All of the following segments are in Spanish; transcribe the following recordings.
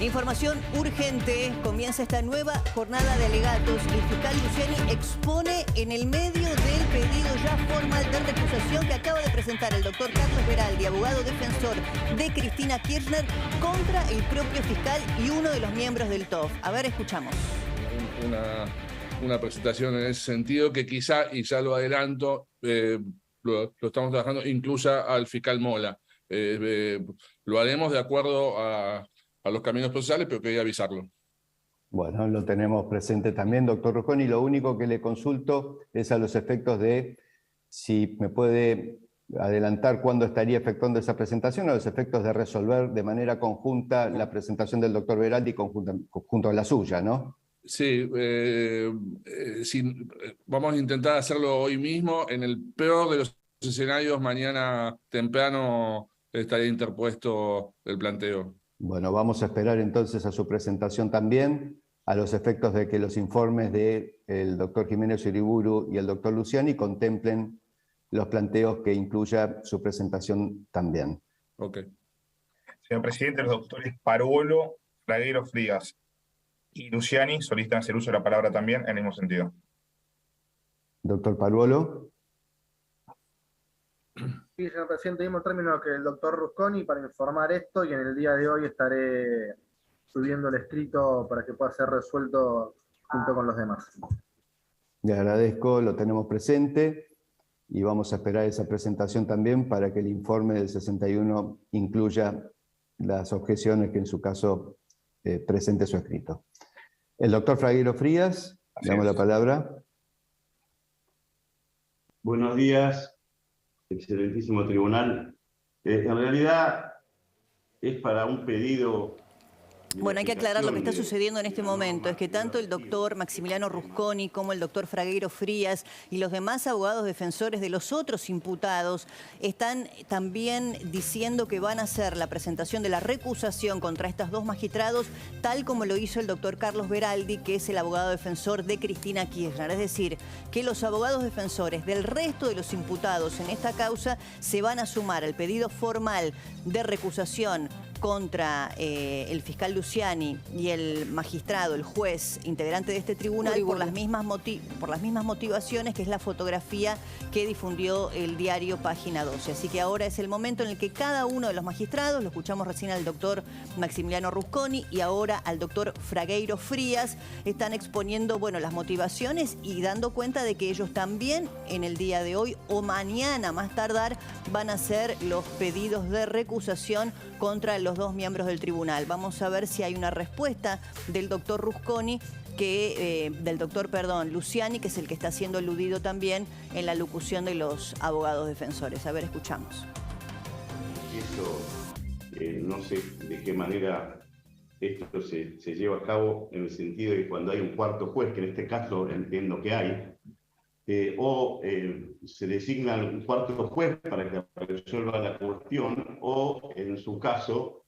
Información urgente. Comienza esta nueva jornada de alegatos. El fiscal Luciani expone en el medio del pedido ya formal de recusación que acaba de presentar el doctor Carlos Beraldi, abogado defensor de Cristina Kirchner, contra el propio fiscal y uno de los miembros del TOF. A ver, escuchamos. Una presentación en ese sentido que quizá, y ya lo adelanto, lo estamos trabajando, incluya al fiscal Mola. Lo haremos de acuerdo a los caminos procesales, pero quería avisarlo. Bueno, lo tenemos presente también, doctor Rusconi. Lo único que le consulto es a los efectos de si me puede adelantar cuándo estaría efectuando esa presentación, a los efectos de resolver de manera conjunta la presentación del doctor Beraldi junto a la suya, ¿no? Sí, vamos a intentar hacerlo hoy mismo. En el peor de los escenarios, mañana temprano estaría interpuesto el planteo. Bueno, vamos a esperar entonces a su presentación también, a los efectos de que los informes del doctor Jiménez Uriburu y el doctor Luciani contemplen los planteos que incluya su presentación también. Ok. Señor presidente, los doctores Paruolo, Fragueiro Frías y Luciani solicitan hacer uso de la palabra también en el mismo sentido. Doctor Paruolo. Sí, señor presidente, dimos término que el doctor Rusconi para informar esto y en el día de hoy estaré subiendo el escrito para que pueda ser resuelto junto con los demás. Le agradezco, lo tenemos presente y vamos a esperar esa presentación también para que el informe del 61 incluya las objeciones que en su caso presente su escrito. El doctor Fragueiro Frías, le damos la palabra. Buenos días. Excelentísimo tribunal. En realidad es para un pedido... Bueno, hay que aclarar lo que está sucediendo en este momento. Es que tanto el doctor Maximiliano Rusconi como el doctor Fragueiro Frías y los demás abogados defensores de los otros imputados están también diciendo que van a hacer la presentación de la recusación contra estos dos magistrados, tal como lo hizo el doctor Carlos Beraldi, que es el abogado defensor de Cristina Kirchner. Es decir, que los abogados defensores del resto de los imputados en esta causa se van a sumar al pedido formal de recusación contra el fiscal Luciani y el magistrado, el juez integrante de este tribunal por las mismas motivaciones, que es la fotografía que difundió el diario Página 12. Así que ahora es el momento en el que cada uno de los magistrados, lo escuchamos recién al doctor Maximiliano Rusconi y ahora al doctor Fragueiro Frías, están exponiendo, bueno, las motivaciones y dando cuenta de que ellos también en el día de hoy o mañana más tardar van a hacer los pedidos de recusación contra los dos miembros del tribunal. Vamos a ver si hay una respuesta del doctor Rusconi, Luciani, que es el que está siendo eludido también en la locución de los abogados defensores. A ver, escuchamos. Eso, no sé de qué manera esto se lleva a cabo, en el sentido de que cuando hay un cuarto juez, que en este caso entiendo que hay, se designa un cuarto juez para que resuelva la cuestión, o en su caso,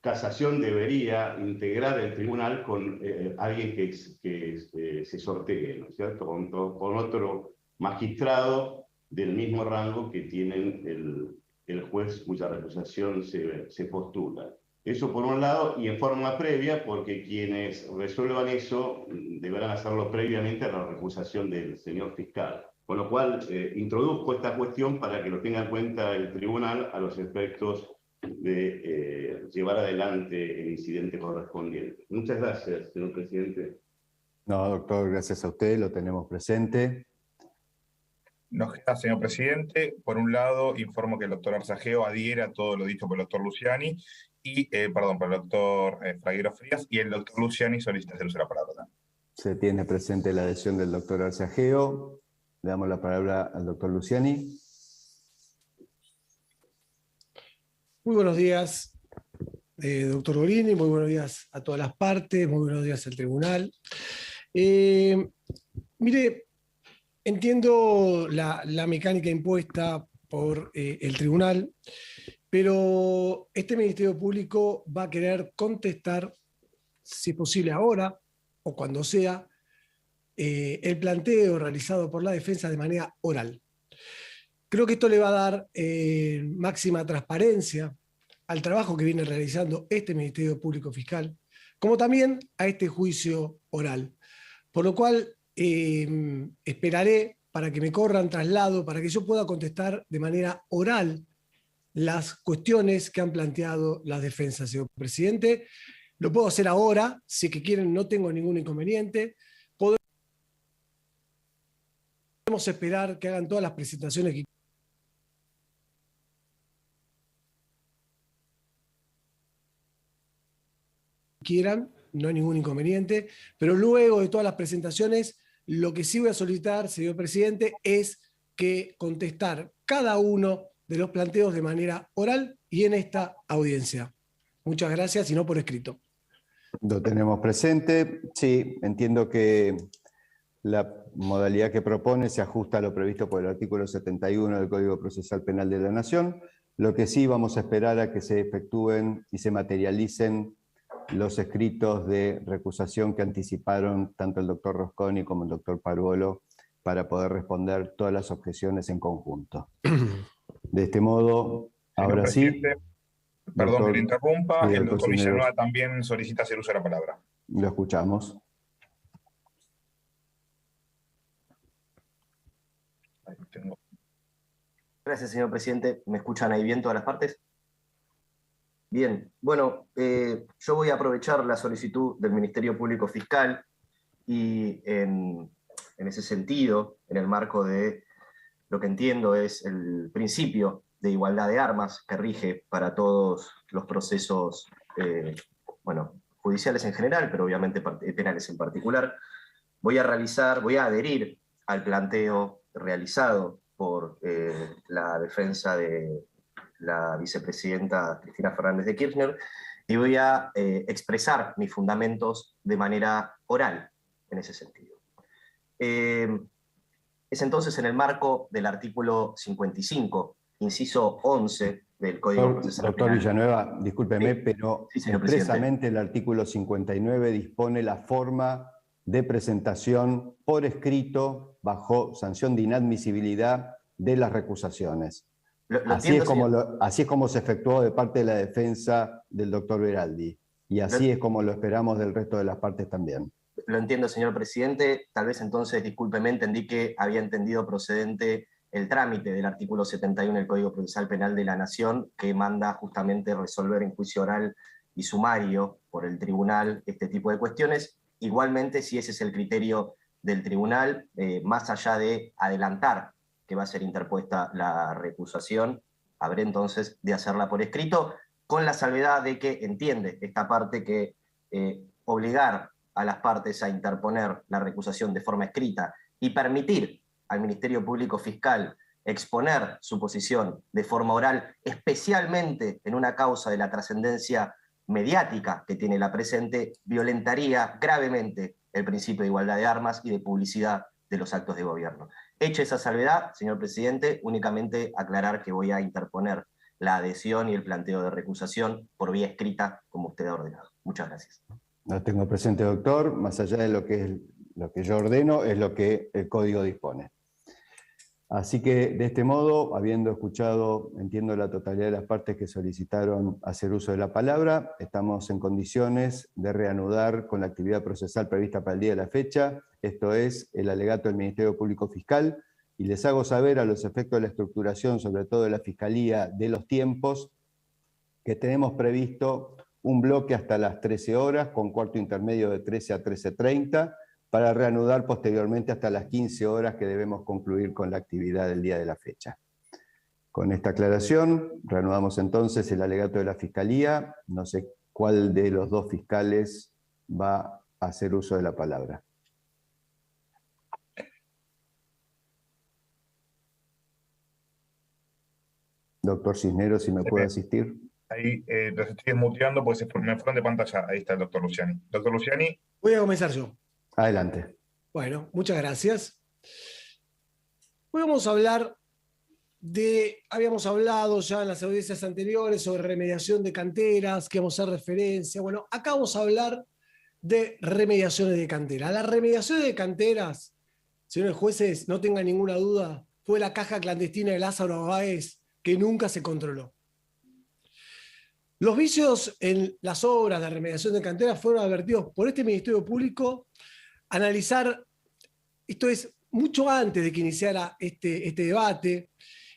casación debería integrar el tribunal con alguien que se sortee, ¿no es cierto? Con otro magistrado del mismo rango que tienen el juez cuya recusación se postula. Eso por un lado, y en forma previa, porque quienes resuelvan eso deberán hacerlo previamente a la recusación del señor fiscal. Con lo cual, introduzco esta cuestión para que lo tenga en cuenta el tribunal a los efectos de llevar adelante el incidente correspondiente. Muchas gracias, señor presidente. No, doctor, gracias a usted, lo tenemos presente. Nos queda, señor presidente, por un lado, informo que el doctor Arzajeo adhiere a todo lo dicho por el doctor Luciani, por el doctor Fragueiro Frías, y el doctor Luciani solicita hacer uso de la palabra. Se tiene presente la adhesión del doctor Arzajeo. Le damos la palabra al doctor Luciani. Muy buenos días, doctor Gorini, muy buenos días a todas las partes, muy buenos días al tribunal. Mire, entiendo la mecánica impuesta por el tribunal, pero este Ministerio Público va a querer contestar, si es posible ahora o cuando sea, el planteo realizado por la defensa de manera oral. Creo que esto le va a dar máxima transparencia al trabajo que viene realizando este Ministerio Público Fiscal, como también a este juicio oral. Por lo cual esperaré para que me corran traslado, para que yo pueda contestar de manera oral las cuestiones que han planteado las defensas, señor presidente. Lo puedo hacer ahora, si que quieren, no tengo ningún inconveniente. Podemos esperar que hagan todas las presentaciones que quieran, no hay ningún inconveniente, pero luego de todas las presentaciones, lo que sí voy a solicitar, señor presidente, es que contestar cada uno de los planteos de manera oral y en esta audiencia. Muchas gracias y no por escrito. Lo tenemos presente. Sí, entiendo que la modalidad que propone se ajusta a lo previsto por el artículo 71 del Código Procesal Penal de la Nación. Lo que sí vamos a esperar a que se efectúen y se materialicen los escritos de recusación que anticiparon tanto el doctor Rusconi como el doctor Paruolo para poder responder todas las objeciones en conjunto. De este modo, ahora sí. Perdón doctor, que le interrumpa, sí, el doctor Cisneros, Villanueva también solicita hacer uso de la palabra. lo escuchamos. Ahí tengo. Gracias, señor presidente. ¿Me escuchan ahí bien todas las partes? Bien, bueno, yo voy a aprovechar la solicitud del Ministerio Público Fiscal y en ese sentido, en el marco de lo que entiendo es el principio de igualdad de armas que rige para todos los procesos, judiciales en general, pero obviamente penales en particular, voy a adherir al planteo realizado por la defensa de la vicepresidenta Cristina Fernández de Kirchner, y voy a expresar mis fundamentos de manera oral en ese sentido. Es entonces en el marco del artículo 55, inciso 11 del Código Procesal Doctor Penal. Villanueva, discúlpeme, pero Sí, señor expresamente el artículo 59 dispone la forma de presentación por escrito bajo sanción de inadmisibilidad de las recusaciones. Así es como se efectuó de parte de la defensa del doctor Veraldi, y así es como lo esperamos del resto de las partes también. Lo entiendo, señor presidente. Tal vez entonces, discúlpeme, entendí que había entendido procedente el trámite del artículo 71 del Código Procesal Penal de la Nación, que manda justamente resolver en juicio oral y sumario por el tribunal este tipo de cuestiones. Igualmente, si ese es el criterio del tribunal, más allá de adelantar que va a ser interpuesta la recusación, habré entonces de hacerla por escrito, con la salvedad de que entiende esta parte que obligar a las partes a interponer la recusación de forma escrita y permitir al Ministerio Público Fiscal exponer su posición de forma oral, especialmente en una causa de la trascendencia mediática que tiene la presente, violentaría gravemente el principio de igualdad de armas y de publicidad de los actos de gobierno. Hecha esa salvedad, señor presidente, únicamente aclarar que voy a interponer la adhesión y el planteo de recusación por vía escrita, como usted ha ordenado. Muchas gracias. Lo tengo presente, doctor. Más allá de lo que yo ordeno, es lo que el código dispone. Así que, de este modo, habiendo escuchado, entiendo, la totalidad de las partes que solicitaron hacer uso de la palabra, estamos en condiciones de reanudar con la actividad procesal prevista para el día de la fecha, esto es, el alegato del Ministerio Público Fiscal, y les hago saber, a los efectos de la estructuración, sobre todo de la Fiscalía, de los tiempos, que tenemos previsto un bloque hasta las 13 horas, con cuarto intermedio de 13 a 13:30, para reanudar posteriormente hasta las 15 horas que debemos concluir con la actividad del día de la fecha. Con esta aclaración, reanudamos entonces el alegato de la Fiscalía. No sé cuál de los dos fiscales va a hacer uso de la palabra. Doctor Cisneros, si me puede asistir. Ahí los estoy desmuteando porque me fueron de pantalla. Ahí está el doctor Luciani. Doctor Luciani. Voy a comenzar yo. Adelante. Bueno, muchas gracias. Hoy vamos a hablar habíamos hablado ya en las audiencias anteriores sobre remediación de canteras, que vamos a hacer referencia. Bueno, acá vamos a hablar de remediaciones de canteras. Las remediaciones de canteras, señores jueces, no tengan ninguna duda, fue la caja clandestina de Lázaro Báez que nunca se controló. Los vicios en las obras de remediación de canteras fueron advertidos por este Ministerio Público. Analizar, esto es mucho antes de que iniciara este debate,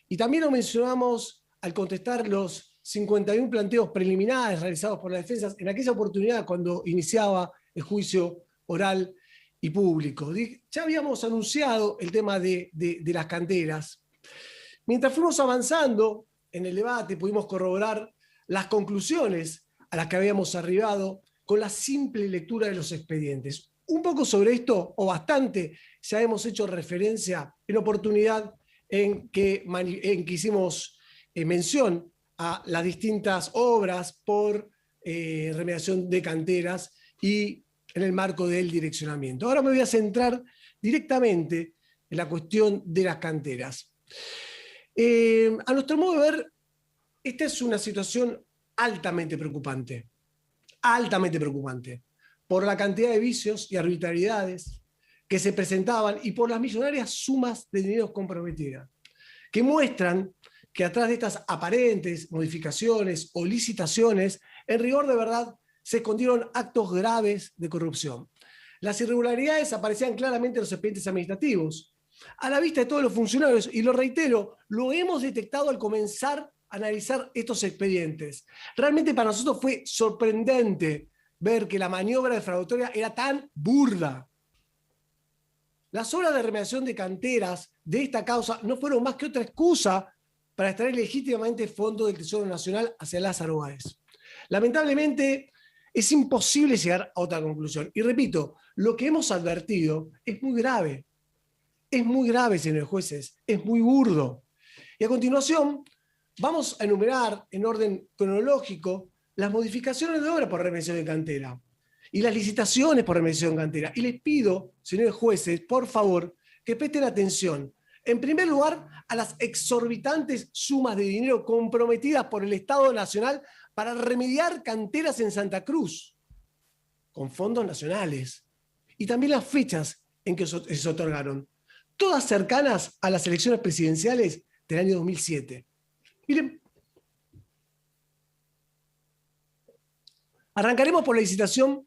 y también lo mencionamos al contestar los 51 planteos preliminares realizados por las defensas en aquella oportunidad cuando iniciaba el juicio oral y público. Ya habíamos anunciado el tema de las canteras. Mientras fuimos avanzando en el debate, pudimos corroborar las conclusiones a las que habíamos arribado con la simple lectura de los expedientes. Un poco sobre esto, o bastante, ya hemos hecho referencia en oportunidad en que hicimos mención a las distintas obras por remediación de canteras y en el marco del direccionamiento. Ahora me voy a centrar directamente en la cuestión de las canteras. A nuestro modo de ver, esta es una situación altamente preocupante, por la cantidad de vicios y arbitrariedades que se presentaban y por las millonarias sumas de dinero comprometidas, que muestran que atrás de estas aparentes modificaciones o licitaciones, en rigor de verdad, se escondieron actos graves de corrupción. Las irregularidades aparecían claramente en los expedientes administrativos, a la vista de todos los funcionarios, y lo reitero, lo hemos detectado al comenzar a analizar estos expedientes. Realmente para nosotros fue sorprendente ver que la maniobra defraudatoria era tan burda. Las obras de remediación de canteras de esta causa no fueron más que otra excusa para extraer legítimamente fondos del Tesoro Nacional hacia Lázaro Báez. Lamentablemente, es imposible llegar a otra conclusión. Y repito, lo que hemos advertido es muy grave. Es muy grave, señores jueces, es muy burdo. Y a continuación, vamos a enumerar en orden cronológico las modificaciones de obra por remediación de cantera y las licitaciones por remediación de cantera. Y les pido, señores jueces, por favor, que presten atención, en primer lugar, a las exorbitantes sumas de dinero comprometidas por el Estado Nacional para remediar canteras en Santa Cruz, con fondos nacionales, y también las fechas en que se otorgaron, todas cercanas a las elecciones presidenciales del año 2007. Miren, arrancaremos por la licitación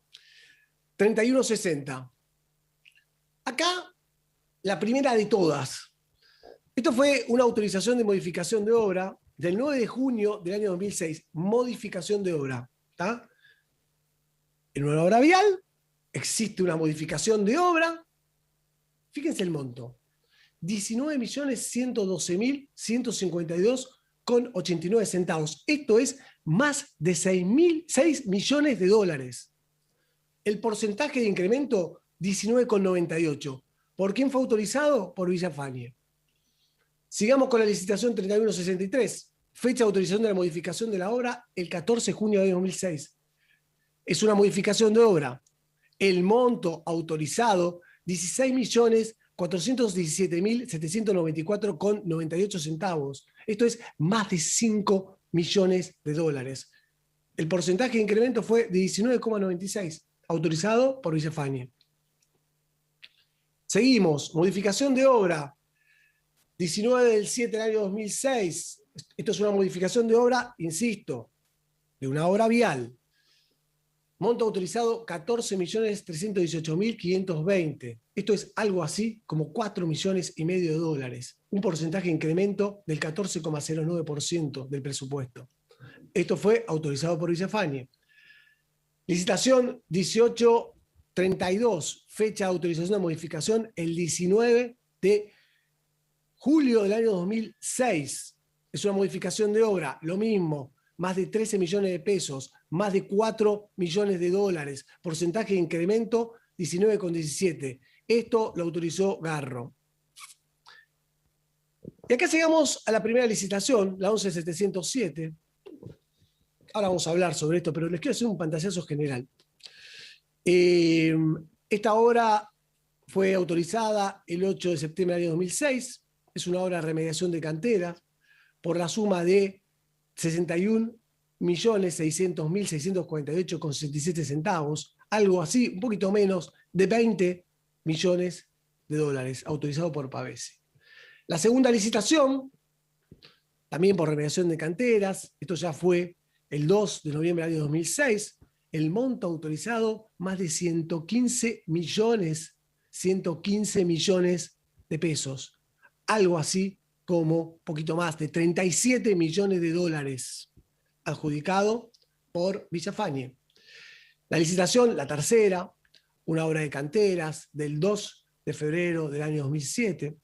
3160. Acá, la primera de todas. Esto fue una autorización de modificación de obra del 9 de junio del año 2006. Modificación de obra. ¿Está? En una obra vial existe una modificación de obra. Fíjense el monto. 19.112.152,89 centavos. Esto es más de 6 millones de dólares. El porcentaje de incremento, 19,98. ¿Por quién fue autorizado? Por Villafañe. Sigamos con la licitación 3163. Fecha de autorización de la modificación de la obra, el 14 de junio de 2006. Es una modificación de obra. El monto autorizado, 16.417.794,98 centavos. Esto es más de 5 millones de dólares. El porcentaje de incremento fue de 19,96, autorizado por Villafañe. Seguimos, modificación de obra, 19 del 7 del año 2006. Esto es una modificación de obra, insisto, de una obra vial. Monto autorizado 14.318.520. Esto es algo así como 4,5 millones de dólares. Un porcentaje de incremento del 14,09% del presupuesto. Esto fue autorizado por Villafañe. Licitación 1832. Fecha de autorización de modificación el 19 de julio del año 2006. Es una modificación de obra, lo mismo, más de 13 millones de pesos, más de 4 millones de dólares, porcentaje de incremento 19,17. Esto lo autorizó Garro. Y acá llegamos a la primera licitación, la 11707. Ahora vamos a hablar sobre esto, pero les quiero hacer un pantallazo general. Esta obra fue autorizada el 8 de septiembre del año 2006. Es una obra de remediación de canteras por la suma de 61.600.648,67 centavos, algo así, un poquito menos de 20 millones de dólares, autorizado por Pavese. La segunda licitación, también por remediación de canteras, esto ya fue el 2 de noviembre del año 2006, el monto autorizado más de 115 millones de pesos. Algo así como poquito más de 37 millones de dólares, adjudicado por Villafañe. La licitación, la tercera, una obra de canteras del 2 de febrero del año 2007.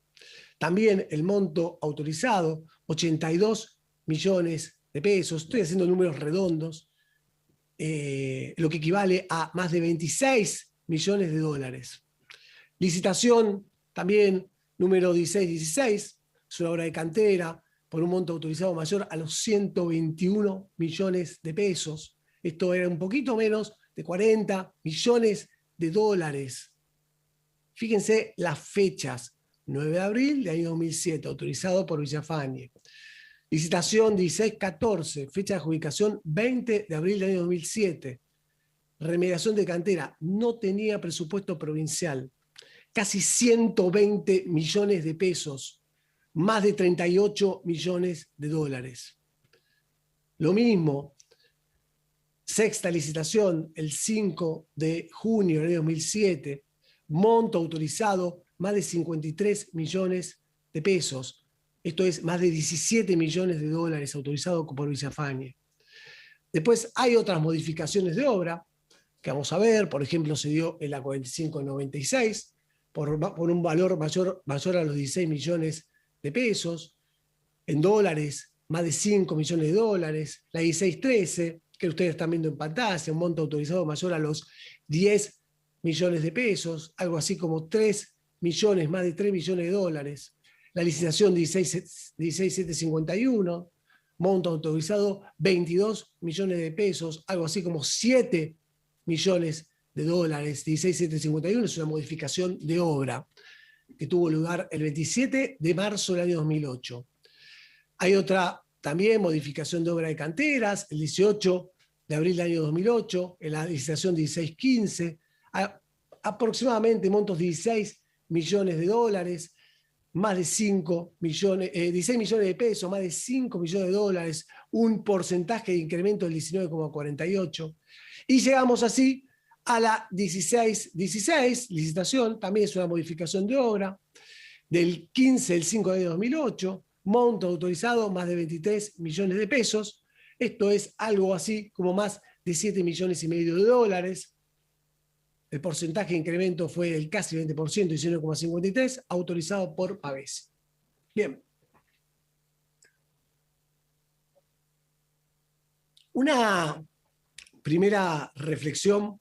También el monto autorizado, 82 millones de pesos. Estoy haciendo números redondos, lo que equivale a más de 26 millones de dólares. Licitación también número 1616, es una obra de cantera por un monto autorizado mayor a los 121 millones de pesos. Esto era un poquito menos de 40 millones de dólares. Fíjense las fechas. 9 de abril del año 2007, autorizado por Villafañe. Licitación 1614, fecha de adjudicación 20 de abril del año 2007. Remediación de cantera, no tenía presupuesto provincial. Casi 120 millones de pesos, más de 38 millones de dólares. Lo mismo, sexta licitación, el 5 de junio del 2007, monto autorizado, más de 53 millones de pesos. Esto es más de 17 millones de dólares autorizado por Villafañe. Después hay otras modificaciones de obra que vamos a ver. Por ejemplo, se dio en la 4596 por un valor mayor a los 16 millones de pesos. En dólares, más de 5 millones de dólares. La 1613, que ustedes están viendo en pantalla, un monto autorizado mayor a los 10 millones de pesos, algo así como 3 millones, más de 3 millones de dólares. La licitación 16751, monto autorizado 22 millones de pesos, algo así como 7 millones de dólares. 16751 es una modificación de obra que tuvo lugar el 27 de marzo del año 2008. Hay otra también modificación de obra de canteras, el 18 de abril del año 2008, en la licitación 1615, aproximadamente montos 16 millones de dólares, más de 5 millones, 16 millones de pesos, más de 5 millones de dólares, un porcentaje de incremento del 19,48. Y llegamos así a la 1616, licitación, también es una modificación de obra, del 15 del 5 de 2008, monto autorizado más de 23 millones de pesos. Esto es algo así como más de 7 millones y medio de dólares. El porcentaje de incremento fue del casi 20%, 19,53%, autorizado por Pavesi. Bien. Una primera reflexión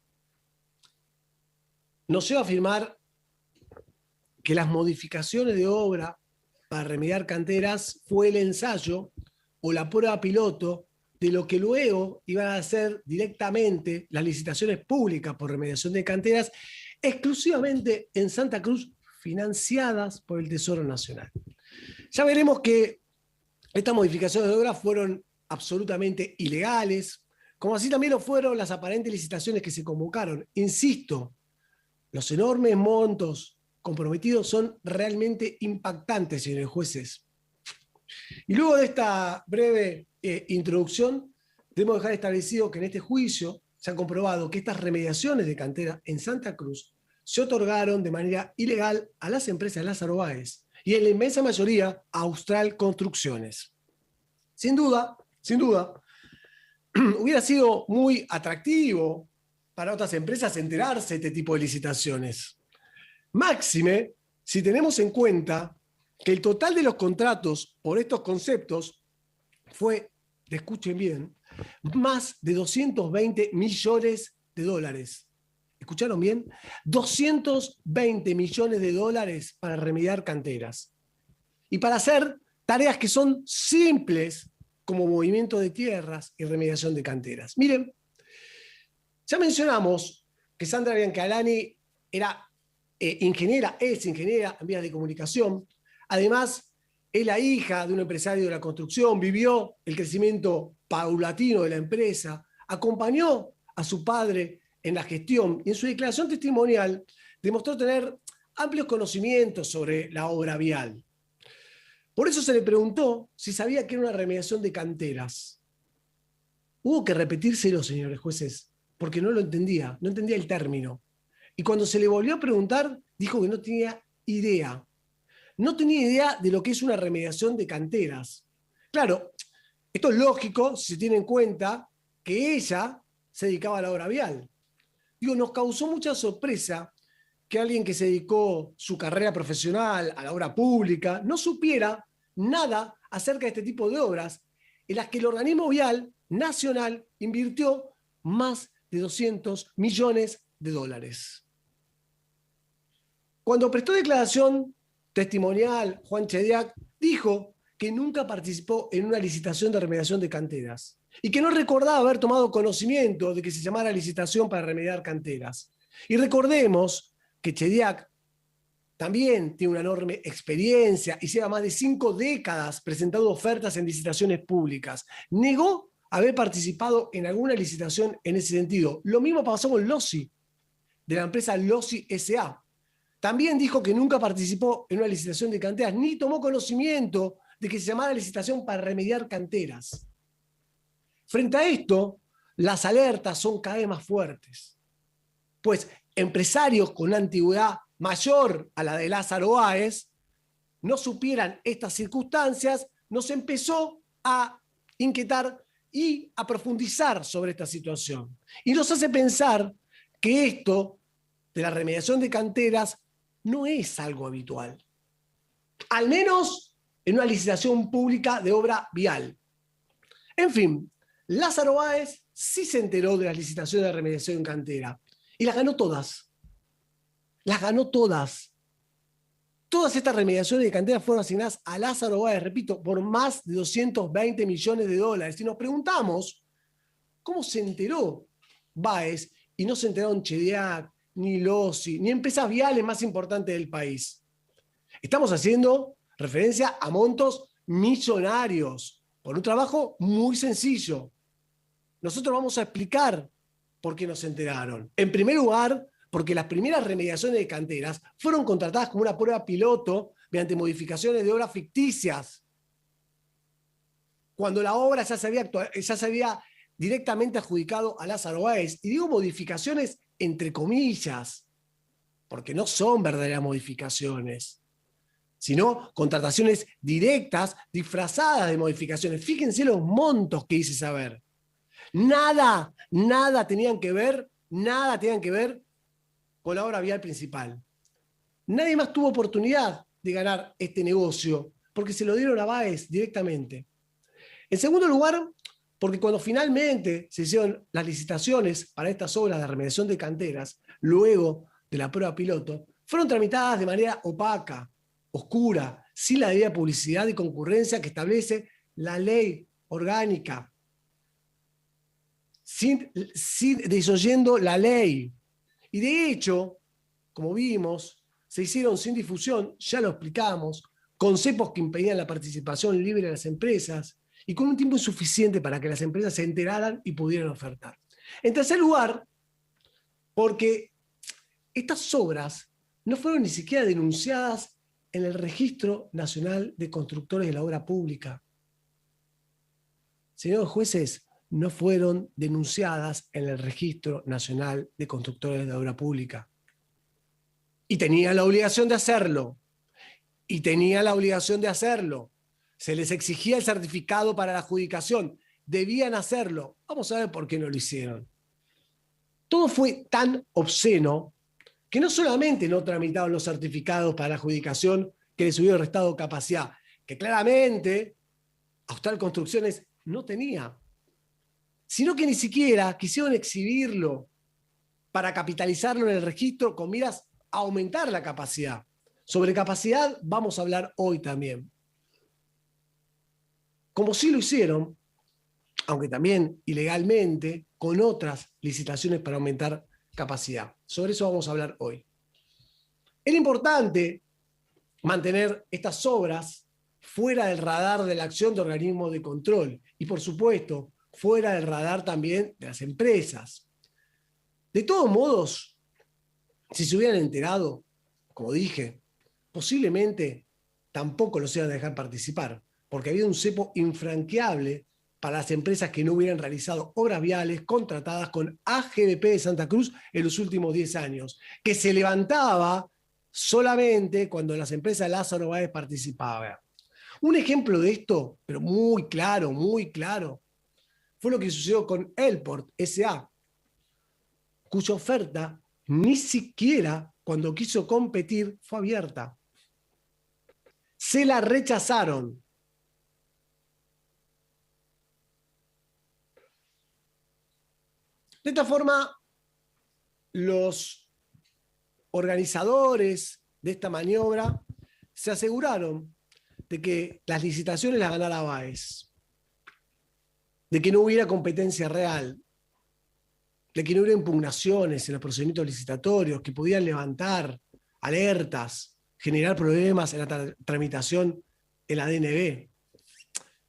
nos lleva a afirmar que las modificaciones de obra para remediar canteras fue el ensayo o la prueba piloto de lo que luego iban a ser directamente las licitaciones públicas por remediación de canteras, exclusivamente en Santa Cruz, financiadas por el Tesoro Nacional. Ya veremos que estas modificaciones de obra fueron absolutamente ilegales, como así también lo fueron las aparentes licitaciones que se convocaron. Insisto, los enormes montos comprometidos son realmente impactantes, señores jueces. Y luego de esta breve introducción, debemos dejar establecido que en este juicio se ha comprobado que estas remediaciones de cantera en Santa Cruz se otorgaron de manera ilegal a las empresas Lázaro Báez y en la inmensa mayoría a Austral Construcciones. Sin duda, hubiera sido muy atractivo para otras empresas enterarse de este tipo de licitaciones. Máxime, si tenemos en cuenta que el total de los contratos por estos conceptos fue, escuchen bien, más de 220 millones de dólares. ¿Escucharon bien? 220 millones de dólares para remediar canteras. Y para hacer tareas que son simples, como movimiento de tierras y remediación de canteras. Miren, ya mencionamos que Sandra Biancalani era ingeniera, es ingeniera en vías de comunicación. Además, es la hija de un empresario de la construcción, vivió el crecimiento paulatino de la empresa, acompañó a su padre en la gestión y en su declaración testimonial demostró tener amplios conocimientos sobre la obra vial. Por eso se le preguntó si sabía que era una remediación de canteras. Hubo que repetírselo, señores jueces, porque no entendía el término. Y cuando se le volvió a preguntar, dijo que no tenía idea. No tenía idea de lo que es una remediación de canteras. Claro, esto es lógico si se tiene en cuenta que ella se dedicaba a la obra vial. Digo, nos causó mucha sorpresa que alguien que se dedicó su carrera profesional a la obra pública no supiera nada acerca de este tipo de obras en las que el organismo vial nacional invirtió más de 200 millones de dólares. Cuando prestó declaración testimonial, Juan Chediak dijo que nunca participó en una licitación de remediación de canteras y que no recordaba haber tomado conocimiento de que se llamara licitación para remediar canteras. Y recordemos que Chediak también tiene una enorme experiencia y lleva más de 5 décadas presentando ofertas en licitaciones públicas. Negó haber participado en alguna licitación en ese sentido. Lo mismo pasó con Lossi, de la empresa Lossi S.A. También dijo que nunca participó en una licitación de canteras, ni tomó conocimiento de que se llamara licitación para remediar canteras. Frente a esto, las alertas son cada vez más fuertes, pues empresarios con una antigüedad mayor a la de Lázaro Báez no supieran estas circunstancias, nos empezó a inquietar y a profundizar sobre esta situación. Y nos hace pensar que esto de la remediación de canteras no es algo habitual, al menos en una licitación pública de obra vial. En fin, Lázaro Báez sí se enteró de las licitaciones de remediación en cantera y las ganó todas. Las ganó todas. Todas estas remediaciones de canteras fueron asignadas a Lázaro Báez, repito, por más de 220 millones de dólares. Y nos preguntamos, ¿cómo se enteró Báez y no se enteraron Chediak, ni Lossi, ni empresas viales más importantes del país? Estamos haciendo referencia a montos millonarios por un trabajo muy sencillo. Nosotros vamos a explicar por qué no se enteraron. En primer lugar, porque las primeras remediaciones de canteras fueron contratadas como una prueba piloto mediante modificaciones de obras ficticias. Cuando la obra ya se había directamente adjudicado a Lázaro Báez. Y digo modificaciones entre comillas, porque no son verdaderas modificaciones, sino contrataciones directas, disfrazadas de modificaciones. Fíjense los montos que hice saber. Nada tenían que ver con la obra vial principal. Nadie más tuvo oportunidad de ganar este negocio, porque se lo dieron a Báez directamente. En segundo lugar, porque cuando finalmente se hicieron las licitaciones para estas obras de remediación de canteras, luego de la prueba piloto, fueron tramitadas de manera opaca, oscura, sin la debida publicidad y concurrencia que establece la ley orgánica, desoyendo la ley. Y de hecho, como vimos, se hicieron sin difusión, ya lo explicamos, con cepos que impedían la participación libre de las empresas y con un tiempo insuficiente para que las empresas se enteraran y pudieran ofertar. En tercer lugar, porque estas obras no fueron ni siquiera denunciadas en el Registro Nacional de Constructores de la Obra Pública. Señores jueces, no fueron denunciadas en el Registro Nacional de Constructores de la Obra Pública. Y tenían la obligación de hacerlo. Se les exigía el certificado para la adjudicación. Debían hacerlo. Vamos a ver por qué no lo hicieron. Todo fue tan obsceno que no solamente no tramitaron los certificados para la adjudicación que les hubiera restado capacidad, que claramente Austral Construcciones no tenía, sino que ni siquiera quisieron exhibirlo para capitalizarlo en el registro con miras a aumentar la capacidad. Sobre capacidad vamos a hablar hoy también. Como sí lo hicieron, aunque también ilegalmente, con otras licitaciones para aumentar capacidad. Sobre eso vamos a hablar hoy. Era importante mantener estas obras fuera del radar de la acción de organismos de control y, por supuesto, fuera del radar también de las empresas. De todos modos, si se hubieran enterado, como dije, posiblemente tampoco los iban a dejar participar, porque había un cepo infranqueable para las empresas que no hubieran realizado obras viales contratadas con AGDP de Santa Cruz en los últimos 10 años, que se levantaba solamente cuando las empresas de Lázaro Báez participaban. Un ejemplo de esto, pero muy claro, fue lo que sucedió con Elport S.A., cuya oferta ni siquiera cuando quiso competir fue abierta. Se la rechazaron. De esta forma, los organizadores de esta maniobra se aseguraron de que las licitaciones las ganara Báez, de que no hubiera competencia real, de que no hubiera impugnaciones en los procedimientos licitatorios que podían levantar alertas, generar problemas en la tramitación en la DNB.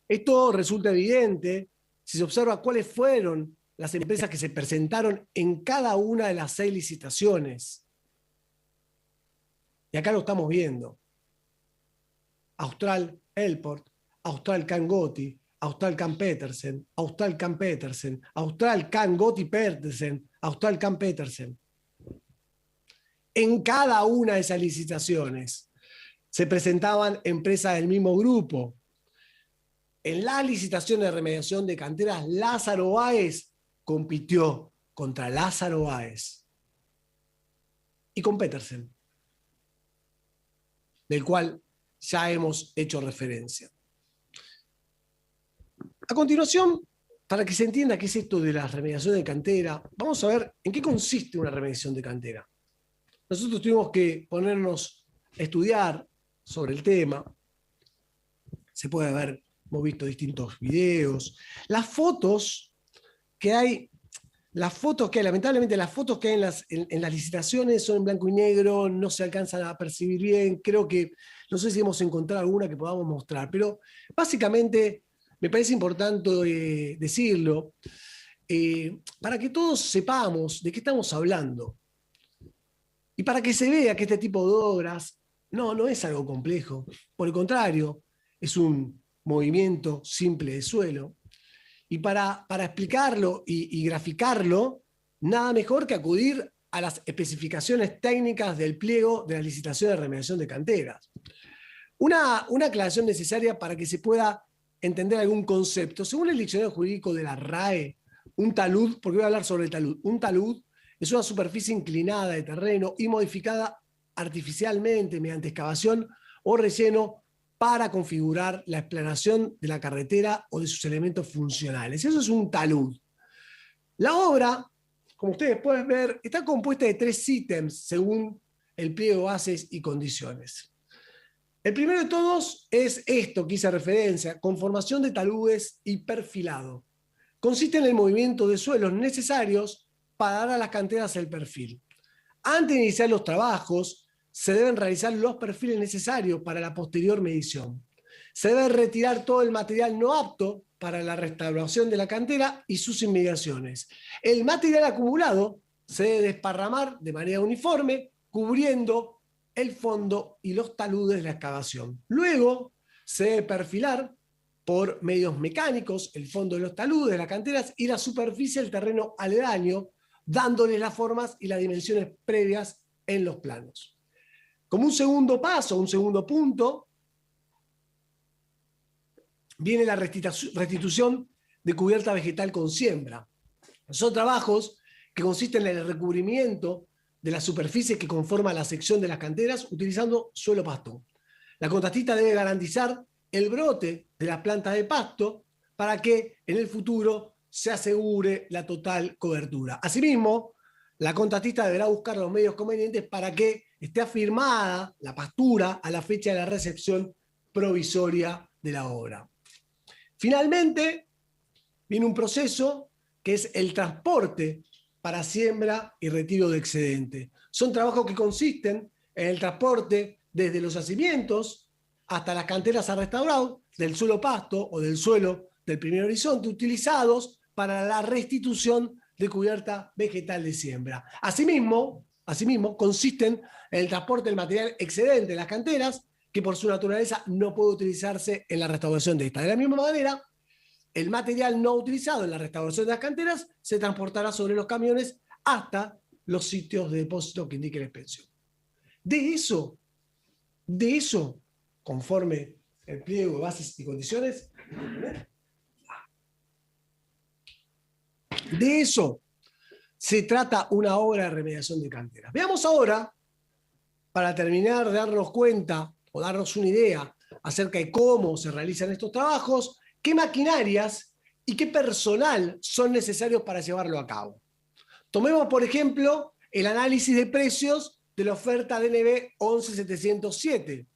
Esto resulta evidente si se observa cuáles fueron las empresas que se presentaron en cada una de las 6 licitaciones. Y acá lo estamos viendo. Austral Elport, Austral Can-Gotti, Austral Can-Petersen, Austral Can-Petersen, Austral Can-Gotti-Petersen, Austral Can-Petersen. En cada una de esas licitaciones se presentaban empresas del mismo grupo. En la licitación de remediación de canteras, Lázaro Báez compitió contra Lázaro Báez y con Petersen, del cual ya hemos hecho referencia. A continuación, para que se entienda qué es esto de la remediación de cantera, vamos a ver en qué consiste una remediación de cantera. Nosotros tuvimos que ponernos a estudiar sobre el tema. Se puede haber, hemos visto distintos videos. Las fotos que hay, lamentablemente las fotos que hay en las licitaciones son en blanco y negro, no se alcanzan a percibir bien. Creo que, no sé si hemos encontrado alguna que podamos mostrar, pero básicamente me parece importante decirlo, para que todos sepamos de qué estamos hablando. Y para que se vea que este tipo de obras no es algo complejo. Por el contrario, es un movimiento simple de suelo. Y para explicarlo y graficarlo, nada mejor que acudir a las especificaciones técnicas del pliego de la licitación de remediación de canteras. Una aclaración necesaria para que se pueda entender algún concepto. Según el diccionario jurídico de la RAE, un talud, porque voy a hablar sobre el talud, un talud es una superficie inclinada de terreno y modificada artificialmente mediante excavación o relleno para configurar la explanación de la carretera o de sus elementos funcionales. Eso es un talud. La obra, como ustedes pueden ver, está compuesta de 3 ítems según el pliego de bases y condiciones. El primero de todos es esto que hice referencia, conformación de taludes y perfilado. Consiste en el movimiento de suelos necesarios para dar a las canteras el perfil. Antes de iniciar los trabajos, se deben realizar los perfiles necesarios para la posterior medición. Se debe retirar todo el material no apto para la restauración de la cantera y sus inmediaciones. El material acumulado se debe desparramar de manera uniforme, cubriendo el fondo y los taludes de la excavación. Luego se debe perfilar por medios mecánicos el fondo de los taludes de las canteras y la superficie del terreno aledaño, dándoles las formas y las dimensiones previas en los planos. Como un segundo paso, un segundo punto, viene la restitución de cubierta vegetal con siembra. Son trabajos que consisten en el recubrimiento de la superficie que conforma la sección de las canteras utilizando suelo pasto. La contratista debe garantizar el brote de las plantas de pasto para que en el futuro se asegure la total cobertura. Asimismo, la contratista deberá buscar los medios convenientes para que esté afirmada la pastura a la fecha de la recepción provisoria de la obra. Finalmente, viene un proceso que es el transporte para siembra y retiro de excedente. Son trabajos que consisten en el transporte desde los yacimientos hasta las canteras a restaurar del suelo pasto o del suelo del primer horizonte utilizados para la restitución de cubierta vegetal de siembra. Asimismo, consisten en el transporte del material excedente de las canteras que por su naturaleza no puede utilizarse en la restauración de esta. De la misma manera, el material no utilizado en la restauración de las canteras se transportará sobre los camiones hasta los sitios de depósito que indique la inspección. De eso, conforme el pliego de bases y condiciones, de eso se trata una obra de remediación de canteras. Veamos ahora, para terminar de darnos cuenta o darnos una idea acerca de cómo se realizan estos trabajos, qué maquinarias y qué personal son necesarios para llevarlo a cabo. Tomemos, por ejemplo, el análisis de precios de la oferta DNB 11707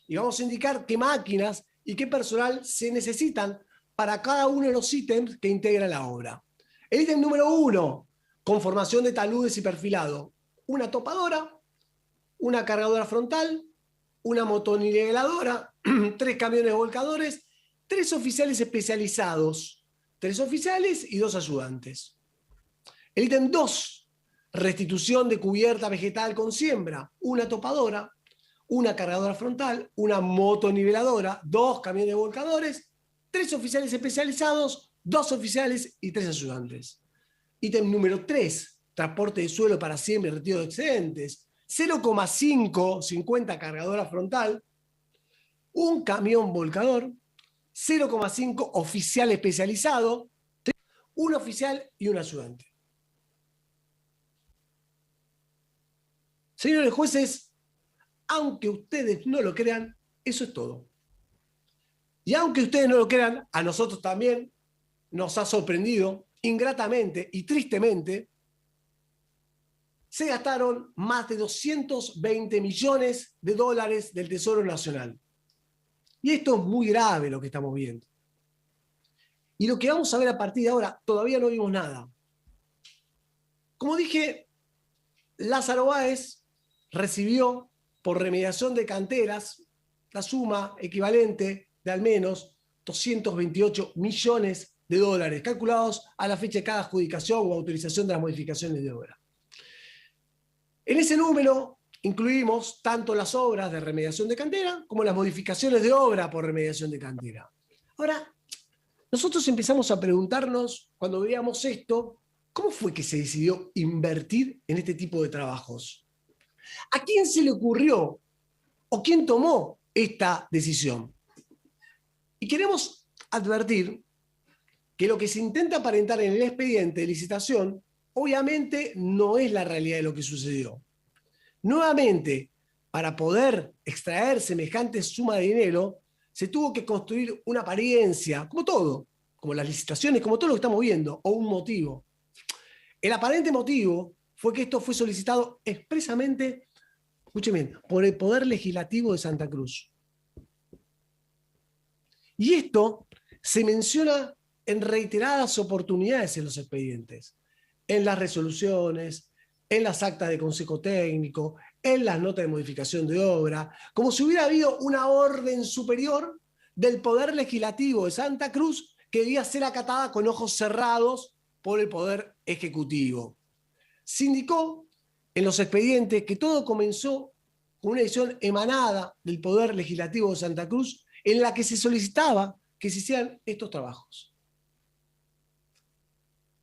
y vamos a indicar qué máquinas y qué personal se necesitan para cada uno de los ítems que integran la obra. El ítem número 1, conformación de taludes y perfilado. Una topadora, una cargadora frontal, una motoniveladora, 3 camiones volcadores, 3 oficiales especializados, 3 oficiales y 2 ayudantes. El ítem 2, restitución de cubierta vegetal con siembra, una topadora, una cargadora frontal, una motoniveladora, 2 camiones volcadores, 3 oficiales especializados, 2 oficiales y 3 ayudantes. Ítem número 3, transporte de suelo para siembra y retiro de excedentes, 0,5 cargadora frontal, un camión volcador, 0,5 oficial especializado, un oficial y un ayudante. Señores jueces, aunque ustedes no lo crean, eso es todo. Y aunque ustedes no lo crean, a nosotros también nos ha sorprendido, ingratamente y tristemente, se gastaron más de 220 millones de dólares del Tesoro Nacional. Y esto es muy grave lo que estamos viendo. Y lo que vamos a ver a partir de ahora, todavía no vimos nada. Como dije, Lázaro Báez recibió por remediación de canteras la suma equivalente de al menos 228 millones de dólares, calculados a la fecha de cada adjudicación o autorización de las modificaciones de obra. En ese número incluimos tanto las obras de remediación de cantera como las modificaciones de obra por remediación de cantera. Ahora, nosotros empezamos a preguntarnos, cuando veíamos esto, ¿cómo fue que se decidió invertir en este tipo de trabajos? ¿A quién se le ocurrió o quién tomó esta decisión? Y queremos advertir que lo que se intenta aparentar en el expediente de licitación obviamente no es la realidad de lo que sucedió. Nuevamente, para poder extraer semejante suma de dinero, se tuvo que construir una apariencia, como todo, como las licitaciones, como todo lo que estamos viendo, o un motivo. El aparente motivo fue que esto fue solicitado expresamente, escuchen bien, por el Poder Legislativo de Santa Cruz. Y esto se menciona en reiteradas oportunidades en los expedientes, en las resoluciones, en las actas de consejo técnico, en las notas de modificación de obra, como si hubiera habido una orden superior del Poder Legislativo de Santa Cruz que debía ser acatada con ojos cerrados por el Poder Ejecutivo. Se indicó en los expedientes que todo comenzó con una decisión emanada del Poder Legislativo de Santa Cruz en la que se solicitaba que se hicieran estos trabajos.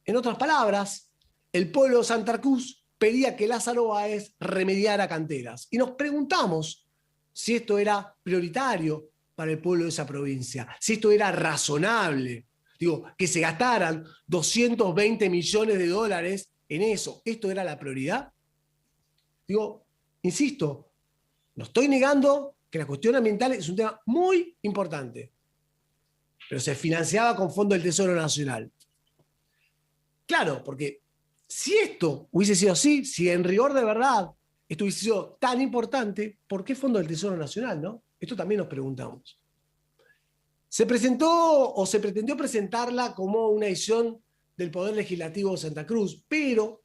En otras palabras, el pueblo de Santa Cruz pedía que Lázaro Báez remediara canteras. Y nos preguntamos si esto era prioritario para el pueblo de esa provincia, si esto era razonable. Digo, que se gastaran 220 millones de dólares en eso, ¿esto era la prioridad? Digo, insisto, no estoy negando que la cuestión ambiental es un tema muy importante, pero se financiaba con fondos del Tesoro Nacional. Claro, porque si esto hubiese sido así, si en rigor de verdad esto hubiese sido tan importante, ¿por qué fondo del Tesoro Nacional, no? Esto también nos preguntamos. Se presentó o se pretendió presentarla como una decisión del Poder Legislativo de Santa Cruz, pero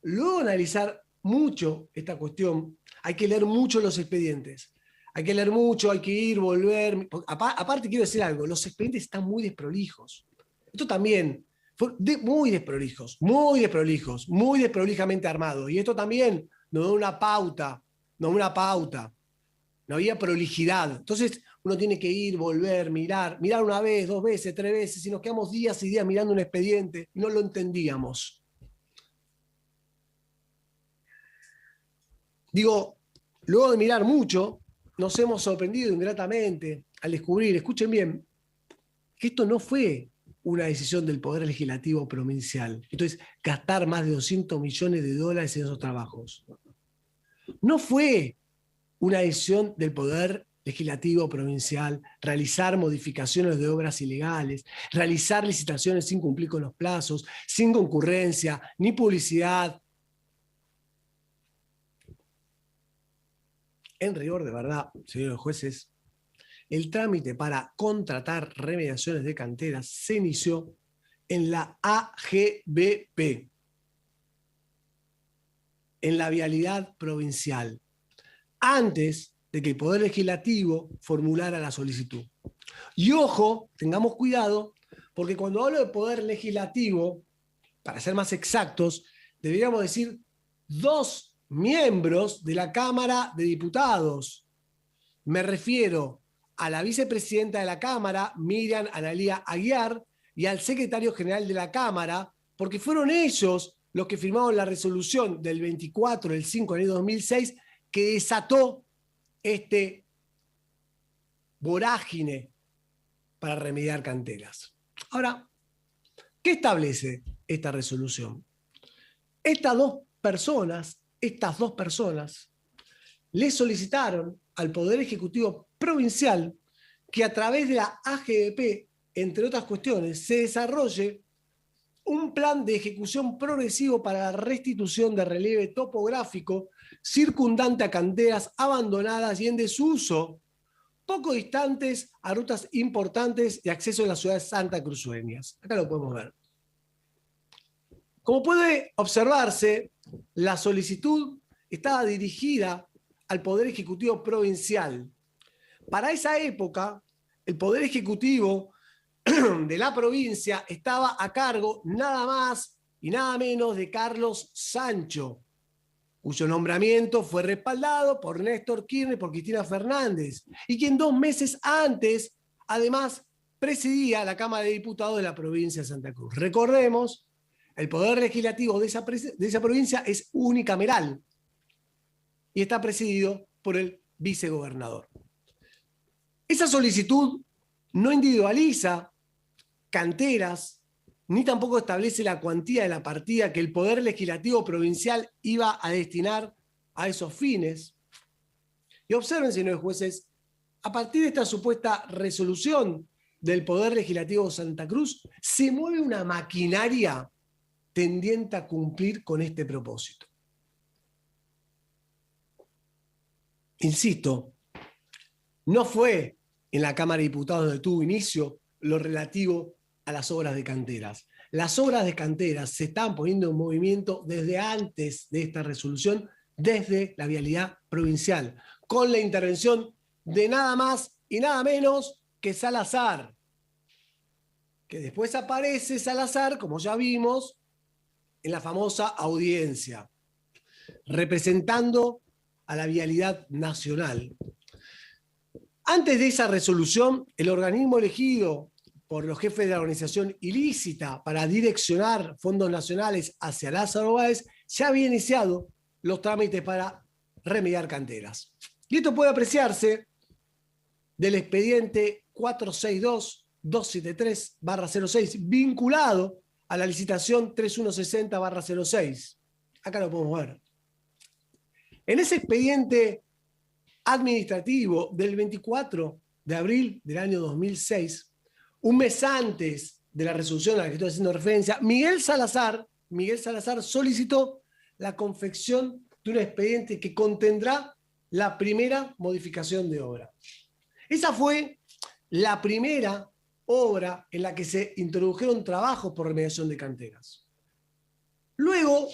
luego de analizar mucho esta cuestión, hay que leer mucho los expedientes. Hay que leer mucho, hay que ir, volver. Aparte quiero decir algo, los expedientes están muy desprolijos. Esto también fue muy desprolijos, muy desprolijamente armados. Y esto también nos da una pauta. no había prolijidad. Entonces uno tiene que ir, volver, mirar una vez, 2 veces, 3 veces, y nos quedamos días y días mirando un expediente y no lo entendíamos. Digo, luego de mirar mucho, nos hemos sorprendido ingratamente al descubrir, escuchen bien, que esto no fue una decisión del Poder Legislativo provincial. Entonces, gastar más de $200 millones en esos trabajos. No fue una decisión del Poder Legislativo provincial realizar modificaciones de obras ilegales, realizar licitaciones sin cumplir con los plazos, sin concurrencia, ni publicidad. En rigor de verdad, señores jueces, el trámite para contratar remediaciones de canteras se inició en la AGBP, en la vialidad provincial, antes de que el Poder Legislativo formulara la solicitud. Y ojo, tengamos cuidado, porque cuando hablo de Poder Legislativo, para ser más exactos, deberíamos decir 2 miembros de la Cámara de Diputados. Me refiero a la vicepresidenta de la Cámara, Miriam Analía Aguiar, y al secretario general de la Cámara, porque fueron ellos los que firmaron la resolución del 24 del 5 de enero de 2006 que desató este vorágine para remediar canteras. Ahora, ¿qué establece esta resolución? Estas dos personas le solicitaron al Poder Ejecutivo Provincial que a través de la AGBP, entre otras cuestiones, se desarrolle un plan de ejecución progresivo para la restitución de relieve topográfico circundante a canteras abandonadas y en desuso, poco distantes a rutas importantes de acceso a las ciudades santacruceñas. Acá lo podemos ver. Como puede observarse, la solicitud estaba dirigida al Poder Ejecutivo Provincial. Para esa época, el Poder Ejecutivo de la provincia estaba a cargo nada más y nada menos de Carlos Sancho, cuyo nombramiento fue respaldado por Néstor Kirchner y por Cristina Fernández, y quien 2 meses antes, además, presidía la Cámara de Diputados de la provincia de Santa Cruz. Recordemos, el Poder Legislativo de esa provincia es unicameral y está presidido por el vicegobernador. Esa solicitud no individualiza canteras, ni tampoco establece la cuantía de la partida que el Poder Legislativo Provincial iba a destinar a esos fines. Y observen, señores jueces, a partir de esta supuesta resolución del Poder Legislativo de Santa Cruz, se mueve una maquinaria tendiente a cumplir con este propósito. Insisto, no fue en la Cámara de Diputados donde tuvo inicio lo relativo a las obras de canteras. Las obras de canteras se están poniendo en movimiento desde antes de esta resolución, desde la vialidad provincial, con la intervención de nada más y nada menos que Salazar, que después aparece Salazar, como ya vimos, en la famosa audiencia, representando a la vialidad nacional. Antes de esa resolución, el organismo elegido por los jefes de la organización ilícita para direccionar fondos nacionales hacia Lázaro Báez ya había iniciado los trámites para remediar canteras. Y esto puede apreciarse del expediente 462-273-06, vinculado a la licitación 3160-06. Acá lo podemos ver. En ese expediente administrativo del 24 de abril del año 2006, un mes antes de la resolución a la que estoy haciendo referencia, Miguel Salazar solicitó la confección de un expediente que contendrá la primera modificación de obra. Esa fue la primera obra en la que se introdujeron trabajos por remediación de canteras. Luego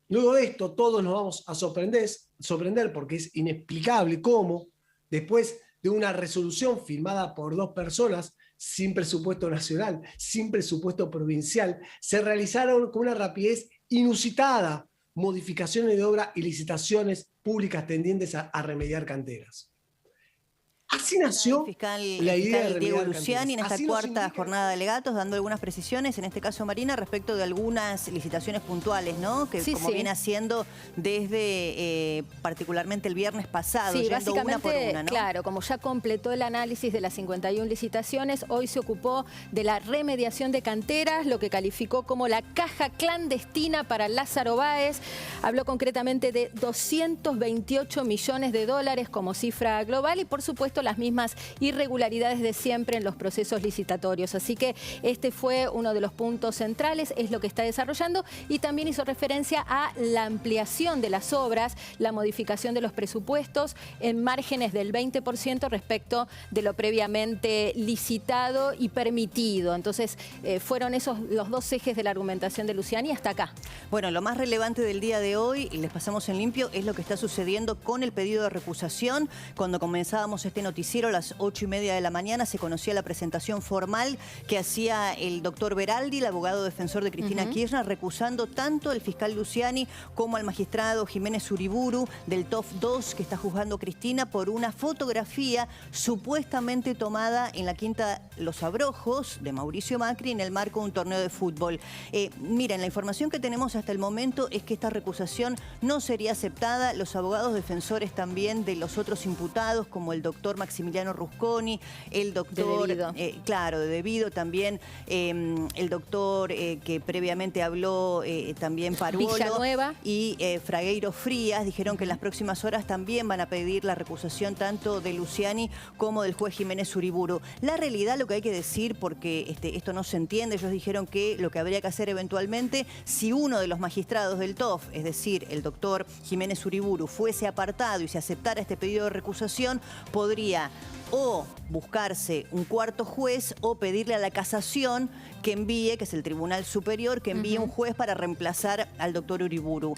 de esto, todos nos vamos a sorprender porque es inexplicable cómo, después de una resolución firmada por 2 personas, sin presupuesto nacional, sin presupuesto provincial, se realizaron con una rapidez inusitada modificaciones de obra y licitaciones públicas tendientes a remediar canteras. Así nació El fiscal, la el idea fiscal de Diego remediar Luciani en canteras. esta Así nos cuarta indica. jornada de alegatos, dando algunas precisiones, en este caso Marina, respecto de algunas licitaciones puntuales, ¿no? Que Sí, como sí. viene haciendo desde particularmente el viernes pasado, Sí, yendo una por básicamente, una, ¿no? claro, como ya completó el análisis de las 51 licitaciones, hoy se ocupó de la remediación de canteras, lo que calificó como la caja clandestina para Lázaro Báez. Habló concretamente de 228 millones de dólares como cifra global y, por supuesto, las mismas irregularidades de siempre en los procesos licitatorios. Así que este fue uno de los puntos centrales, es lo que está desarrollando, y también hizo referencia a la ampliación de las obras, la modificación de los presupuestos en márgenes del 20% respecto de lo previamente licitado y permitido. Entonces, fueron esos los dos ejes de la argumentación de Luciani hasta acá. Bueno, lo más relevante del día de hoy, y les pasamos en limpio, es lo que está sucediendo con el pedido de recusación. Cuando comenzábamos este noticiero a las 8:30 de la mañana se conocía la presentación formal que hacía el doctor Beraldi, el abogado defensor de Cristina Kirchner, recusando tanto al fiscal Luciani como al magistrado Jiménez Uriburu del TOF 2 que está juzgando Cristina por una fotografía supuestamente tomada en la Quinta Los Abrojos de Mauricio Macri en el marco de un torneo de fútbol. Miren, la información que tenemos hasta el momento es que esta recusación no sería aceptada. Los abogados defensores también de los otros imputados, como el doctor Maximiliano Rusconi, el doctor... De Devido. Claro, de Devido también, el doctor que previamente habló también Paruolo Villanueva. y Fragueiro Frías, dijeron que en las próximas horas también van a pedir la recusación tanto de Luciani como del juez Jiménez Uriburu. La realidad, lo que hay que decir, porque esto no se entiende, ellos dijeron que lo que habría que hacer eventualmente, si uno de los magistrados del TOF, es decir, el doctor Jiménez Uriburu, fuese apartado y se aceptara este pedido de recusación, podría o buscarse un cuarto juez o pedirle a la casación que envíe, que es el Tribunal Superior, que envíe un juez para reemplazar al doctor Uriburu.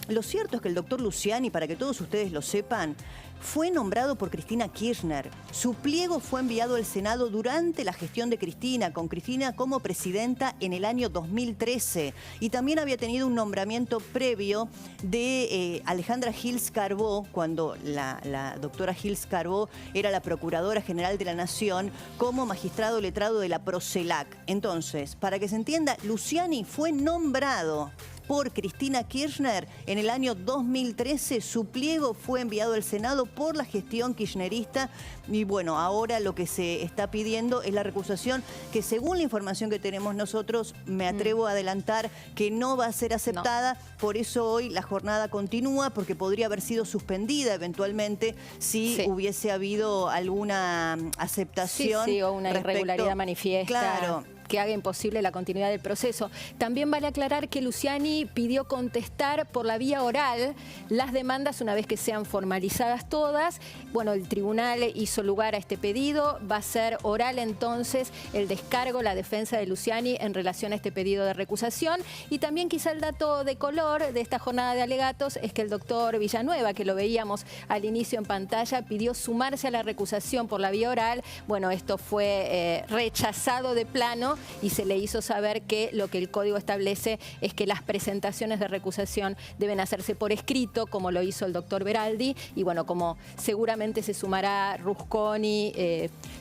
Lo cierto es que el doctor Luciani, para que todos ustedes lo sepan, fue nombrado por Cristina Kirchner. Su pliego fue enviado al Senado durante la gestión de Cristina, con Cristina como presidenta en el año 2013. Y también había tenido un nombramiento previo de Alejandra Gils Carbó, cuando la doctora Gils Carbó era la Procuradora General de la Nación, como magistrado letrado de la Procelac. Entonces, para que se entienda, Luciani fue nombrado por Cristina Kirchner en el año 2013. Su pliego fue enviado al Senado por la gestión kirchnerista y bueno, ahora lo que se está pidiendo es la recusación que, según la información que tenemos nosotros, me atrevo a adelantar que no va a ser aceptada. No. Por eso hoy la jornada continúa, porque podría haber sido suspendida eventualmente si hubiese habido alguna aceptación. Sí, o una irregularidad manifiesta. Claro. Que haga imposible la continuidad del proceso. También vale aclarar que Luciani pidió contestar por la vía oral las demandas una vez que sean formalizadas todas. Bueno, el tribunal hizo lugar a este pedido. Va a ser oral entonces el descargo, la defensa de Luciani en relación a este pedido de recusación. Y también quizá el dato de color de esta jornada de alegatos es que el doctor Villanueva, que lo veíamos al inicio en pantalla, pidió sumarse a la recusación por la vía oral. Bueno, esto fue rechazado de plano y se le hizo saber que lo que el código establece es que las presentaciones de recusación deben hacerse por escrito, como lo hizo el doctor Beraldi, y bueno, como seguramente se sumará Rusconi.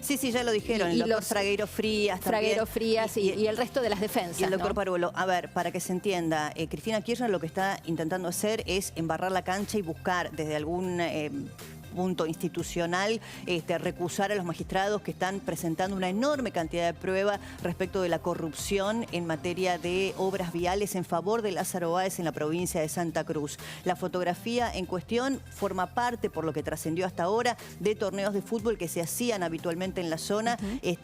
Sí, ya lo dijeron, el doctor Fragueiro Frías también. Fragueiro Frías y el resto de las defensas. Y el doctor ¿no? Paruolo. A ver, para que se entienda, Cristina Kirchner lo que está intentando hacer es embarrar la cancha y buscar desde algún punto institucional recusar a los magistrados que están presentando una enorme cantidad de pruebas respecto de la corrupción en materia de obras viales en favor de Lázaro Báez en la provincia de Santa Cruz. La fotografía en cuestión forma parte, por lo que trascendió hasta ahora, de torneos de fútbol que se hacían habitualmente en la zona y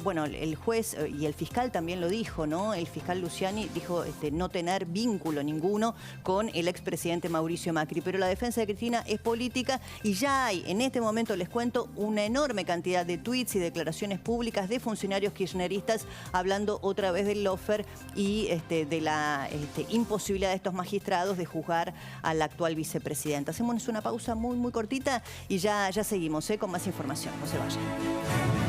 bueno, el juez y el fiscal también lo dijo, ¿no? El fiscal Luciani dijo no tener vínculo ninguno con el expresidente Mauricio Macri, pero la defensa de Cristina es política y ya hay, en este momento les cuento, una enorme cantidad de tweets y declaraciones públicas de funcionarios kirchneristas hablando otra vez del lawfare y de la imposibilidad de estos magistrados de juzgar a la actual vicepresidenta. Hacemos una pausa muy cortita y ya seguimos con más información. No se vayan.